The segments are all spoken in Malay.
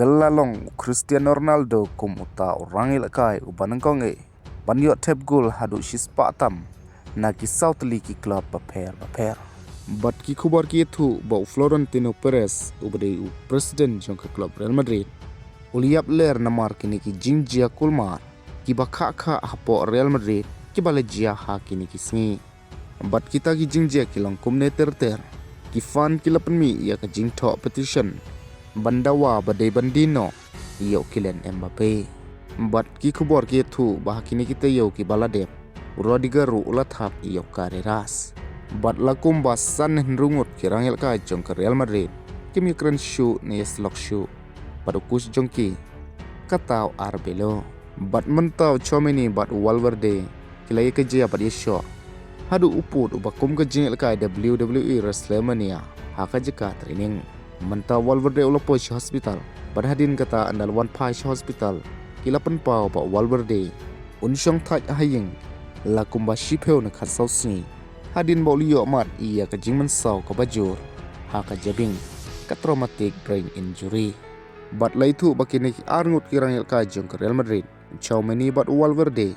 Galalong Cristiano Ronaldo kumuta orang ilakai ubanangkong banyo tep gol hadu shispatam na ki South League club baper. Bat ki kubar ki itu bau Florentino Perez ubade president jongka club Real Madrid. Uliap ler Namar kini ki jing jia kulmar ki khah-khah hapo Real Madrid ki bale jia ha kini ki sngi. Bat kita ki jing jia ki langkum ne ter ki fan ki lapan mi ia ka jing to petition bandawa badai bandino iyo kilen Mbappe. Bat ki kubor ki itu bah kini kita yo ki baladep urodigaru ulathap iyo kareras. Bat lakum basan rungut ki rangel ka jong ke Real Madrid ki mikran shu ni slok shu padukus jong ki katau arbelo. Bat mentau chomeni bat Valverde ki lay ke jia bat yesho hadu uput ubakum ke jingel ka WWE WrestleMania haka jeka training. Mentau Valverde ulapo shi hospital berhadin kata andal wanphai shi hospital kilapan pau ba Valverde unsyong thaj haying lakum ba shipeu na khasau sni hadin ba liyo mat ia ka jing mensau ka bajur haka jabing ka traumatic brain injury. Bat laitu bakini arngut kirangil ka jong ke Real Madrid Chaumeni bat Valverde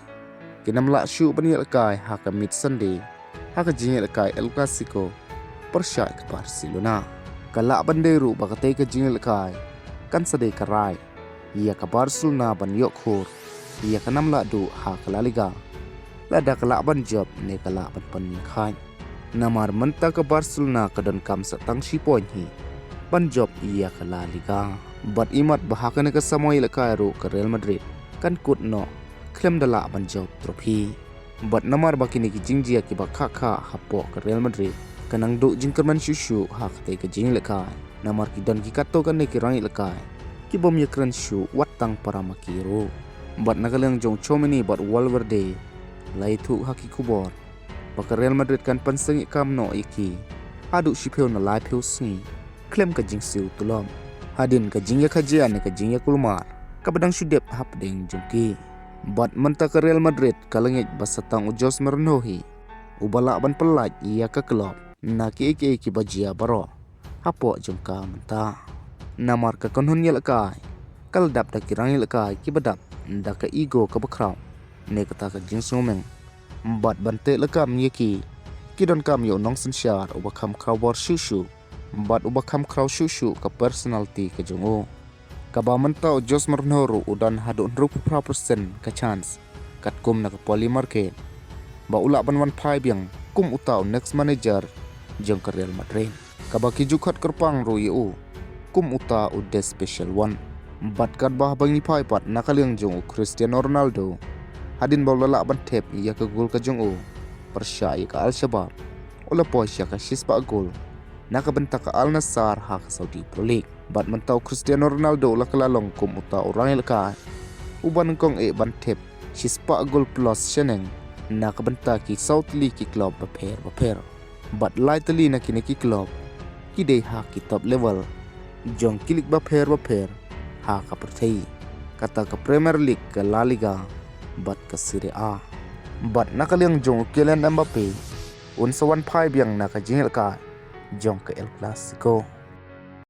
kinamla shu banil kai haka mid Sunday haka jingil kai Elclasico persya ke Barcelona. Kalak banderu bakatai ke jingil kai kan sadai karai ia ka Barcelona ban yokhur ia ka namla du ha ka La Liga lada kalak ban job ne kalak ban panin khai Namar menta ke Barcelona ka dan kam satang shi point hi ban job ia ka La Liga. Bat imat bahaka ne ka samoy la kai ru ke Real Madrid kan kut no klem dala ban job trofi. Bat Namar bakini ki jingjia ki khah-khah hapo ke Real Madrid kanang do jingkerman shushu hak te ke jing lekai Namar ki dan ki kato kan ne ki rangi lekai ki bom yakran shu watang para makiro. Bat nagalang jong chomeni bat Valverde laitu haki kubor baka Real Madrid kan pansengi kam no iki adu shipeu na lai peu singi klem ka jing siu tulom hadin ka jing ya kajian ne ka jing ya kulmar ka badang shudep hap deng jongki. Bat menta ke Real Madrid kalangit basatang ujos mernohi ubala ban pelaj ia ka klub na ki bajia baro hapo jongka menta. Namar ka konhun yel kai kal dap da kirang yel kai ki badap da ka ego ka bakraw ne kata ka jing someng. Bat bante lekam yeki ki don kam yo nong sensyar ubakam crowbor shushu bat ubakam kraw shushu ka personality ka jongo ka ba menta jos marnoru udan hadu 100% ka chance kat kum na ka polymer ke ba ula ban wanphai biang kum utau next manager jong ke Real Madrid kabaki jukat kerpang ru yu kum uta ude special one. Bat kat bah bangi pai pat nakaliang jong Cristiano Ronaldo hadin baw lala ban tep ia ke gol ka jong persya ka Al Shabab ola po siya ka shispa gol naka benta ka Al Nassr ha ka Saudi Pro League. Bat mentau Cristiano Ronaldo la kalalong kum uta orang ilka uban kong ban tep shispa gol plus sheneng naka benta ki South League ki club baper. Bat lightly na kini ki club ki dei ha ki top level jong kilik baper ha ka pertai kata ke Premier League ke La Liga bat ke Serie A. Bat nakaliang jong Kylian Mbappe un sawan pai biang naka jingel ka jong ke Elclasico.